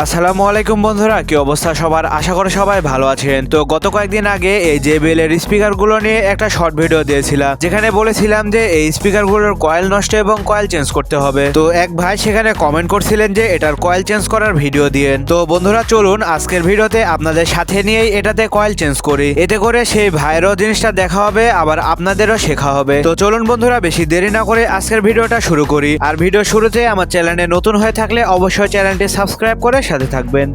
আসসালামু আলাইকুম বন্ধুরা, কি অবস্থা সবার? আশা করি সবাই ভালো আছেন। তো গত কয়েকদিন আগে এই JBL এর স্পিকারগুলো নিয়ে একটা শর্ট ভিডিও দিয়েছিলাম, যেখানে বলেছিলাম যে এই স্পিকারগুলোর কয়েল নষ্ট এবং কয়েল চেঞ্জ করতে হবে। তো এক ভাই সেখানে কমেন্ট করছিলেন যে এটার কয়েল চেঞ্জ করার ভিডিও দিয়েন। তো বন্ধুরা চলুন আজকের ভিডিওতে আপনাদের সাথে নিয়েই এটাতে কয়েল চেঞ্জ করি, এতে করে সেই ভাইয়েরও জিনিসটা দেখা হবে আবার আপনাদেরও শেখা হবে। তো চলুন বন্ধুরা বেশি দেরি না করে আজকের ভিডিওটা শুরু করি। আর ভিডিও শুরুতে আমার চ্যানেলে নতুন হয়ে থাকলে অবশ্যই চ্যানেলটি সাবস্ক্রাইব করে সাথে থাকবেন।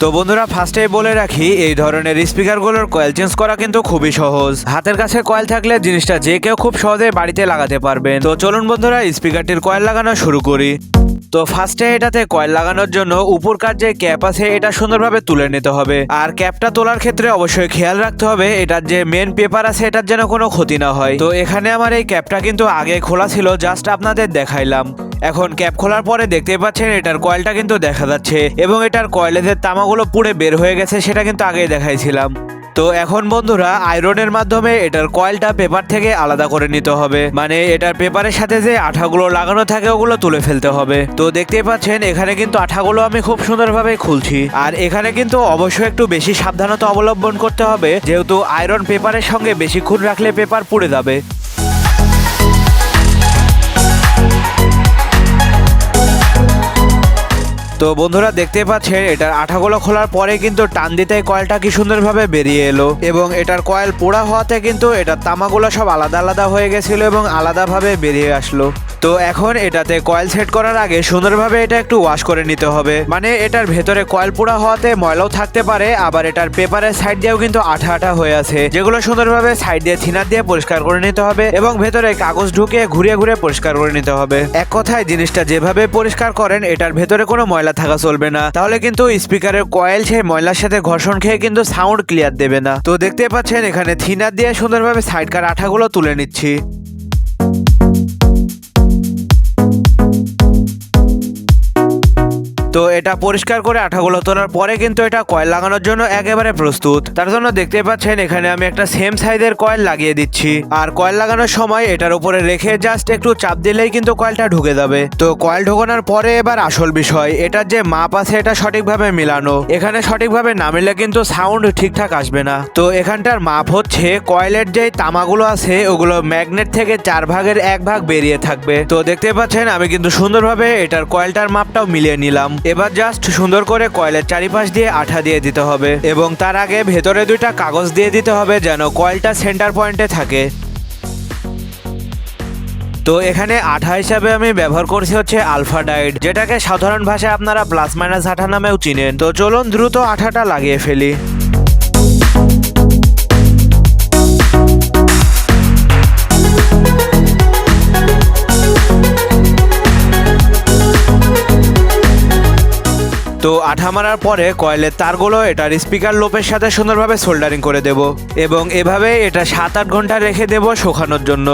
তো বন্ধুরা ফার্স্টেই বলে রাখি, এই ধরনের স্পিকারগুলোর কয়েল চেঞ্জ করা কিন্তু খুবই সহজ। হাতের কাছে কয়েল থাকলে জিনিসটা যে কেউ খুব সহজে বাড়িতে লাগাতে পারবেন। তো চলুন বন্ধুরা স্পিকারটির কয়েল লাগানো শুরু করি। তো ফার্স্টে এটাতে কয়েল লাগানোর জন্য উপরকার যে ক্যাপ আছে এটা সুন্দরভাবে তুলে নিতে হবে। আর ক্যাপটা তোলার ক্ষেত্রে অবশ্যই খেয়াল রাখতে হবে এটার যে মেন পেপার আছে এটার যেন কোনো ক্ষতি না হয়। তো এখানে আমার এই ক্যাপটা কিন্তু আগে খোলা ছিল, জাস্ট আপনাদের দেখাইলাম। এখন ক্যাপ খোলার পরে দেখতে পাচ্ছেন এটার কয়েলটা কিন্তু দেখা যাচ্ছে এবং এটার কয়েলে যে তামাগুলো পুড়ে বের হয়ে গেছে সেটা কিন্তু আগেই দেখাইছিলাম। তো এখন বন্ধুরা আয়রনের মাধ্যমে এটার কয়েলটা পেপার থেকে আলাদা করে নিতে হবে, মানে এটার পেপারের সাথে যে আঠাগুলো লাগানো থাকে ওগুলো তুলে ফেলতে হবে। তো দেখতেই পাচ্ছেন এখানে কিন্তু আঠাগুলো আমি খুব সুন্দরভাবে খুলছি। আর এখানে কিন্তু অবশ্যই একটু বেশি সাবধানতা অবলম্বন করতে হবে, যেহেতু আয়রন পেপারের সঙ্গে বেশিক্ষণ রাখলে পেপার পুড়ে যাবে। তো বন্ধুরা দেখতে পাচ্ছেন এটার আঠাগুলো খোলার পরে কিন্তু টান দিতে কয়েলটা কি সুন্দরভাবে বেরিয়ে এলো এবং এটার কয়েল পোড়া হওয়াতে কিন্তু এটার তামাগুলো সব আলাদা আলাদা হয়ে গেছিল এবং আলাদাভাবে বেরিয়ে আসলো। তো এখন এটাতে কয়েল সেট করার আগে সুন্দরভাবে এটা একটু ওয়াশ করে নিতে হবে, মানে এটার ভেতরে কয়েল পোড়া হওয়াতে ময়লাও থাকতে পারে, আবার এটার পেপারের সাইড দিয়েও কিন্তু আঠা আঠা হয়ে আছে, যেগুলো সুন্দরভাবে সাইড দিয়ে থিনার দিয়ে পরিষ্কার করে নিতে হবে এবং ভেতরে কাগজ ঢুকিয়ে ঘুরিয়ে ঘুরিয়ে পরিষ্কার করে নিতে হবে। এক কথায় জিনিসটা যেভাবে পরিষ্কার করেন এটার ভেতরে কোনো ময়লা থাকা চলবে না, তাহলে কিন্তু স্পিকারের কয়েল সেই ময়লার সাথে ঘর্ষণ খেয়ে কিন্তু সাউন্ড ক্লিয়ার দেবে না। তো দেখতে পাচ্ছেন এখানে থিনার দিয়ে সুন্দরভাবে সাইডকার আঠাগুলো তুলে নিচ্ছি। তো এটা পরিষ্কার করে আঠাগুলো তোলার পরে কিন্তু এটা কয়েল লাগানোর জন্য একেবারে প্রস্তুত। তার জন্য দেখতে পাচ্ছেন এখানে আমি একটা সেম সাইজের কয়েল লাগিয়ে দিচ্ছি। আর কয়েল লাগানোর সময় এটার উপরে রেখে জাস্ট একটু চাপ দিলেই কিন্তু কয়েলটা ঢুকে যাবে। তো কয়েল ঢোকানোর পরে এবার আসল বিষয়, এটার যে মাপ আছে এটা সঠিকভাবে মিলানো। এখানে সঠিকভাবে না মিললে কিন্তু সাউন্ড ঠিকঠাক আসবে না। তো এখানটার মাপ হচ্ছে কয়েলের যে তামাগুলো আছে ওগুলো ম্যাগনেট থেকে 4 ভাগের 1 ভাগ বেরিয়ে থাকবে। তো দেখতে পাচ্ছেন আমি কিন্তু সুন্দরভাবে এটার কয়েলটার মাপটাও মিলিয়ে নিলাম। এবার জাস্ট সুন্দর করে কয়েলের চারিপাশ দিয়ে আঠা দিয়ে দিতে হবে এবং তার আগে ভেতরে 2টা কাগজ দিয়ে দিতে হবে যেন কয়েলটা সেন্টার পয়েন্টে থাকে। তো এখানে আঠা হিসাবে আমি ব্যবহার করছি হচ্ছে আলফা ডাইড, যেটাকে সাধারণ ভাষায় আপনারা প্লাস মাইনাস আঠা নামেও চিনেন। তো চলুন দ্রুত আঠাটা লাগিয়ে ফেলি। তো আঠা মারার পরে কয়েলের তারগুলো এটার স্পিকার লোপের সাথে সুন্দরভাবে সোল্ডারিং করে দেব এবং এভাবে এটা 7-8 ঘন্টা রেখে দেব শুকানোর জন্য।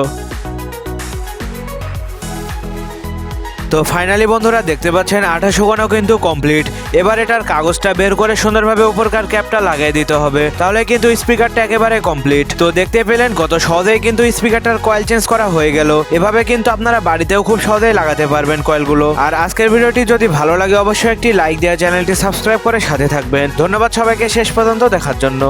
তো ফাইনালি বন্ধুরা দেখতে পাচ্ছেন আঠা শুকানো কিন্তু কমপ্লিট। এবার এটার কাগজটা বের করে সুন্দরভাবে উপরকার ক্যাপটা লাগিয়ে দিতে হবে, তাহলে কিন্তু স্পিকারটা একেবারে কমপ্লিট। তো দেখতে পেলেন কত সহজেই কিন্তু স্পিকারটার কয়েল চেঞ্জ করা হয়ে গেল। এভাবে কিন্তু আপনারা বাড়িতেও খুব সহজেই লাগাতে পারবেন কয়েলগুলো। আর আজকের ভিডিওটি যদি ভালো লাগে অবশ্যই একটি লাইক দেওয়া, চ্যানেলটি সাবস্ক্রাইব করে সাথে থাকবেন। ধন্যবাদ সবাইকে শেষ পর্যন্ত দেখার জন্য।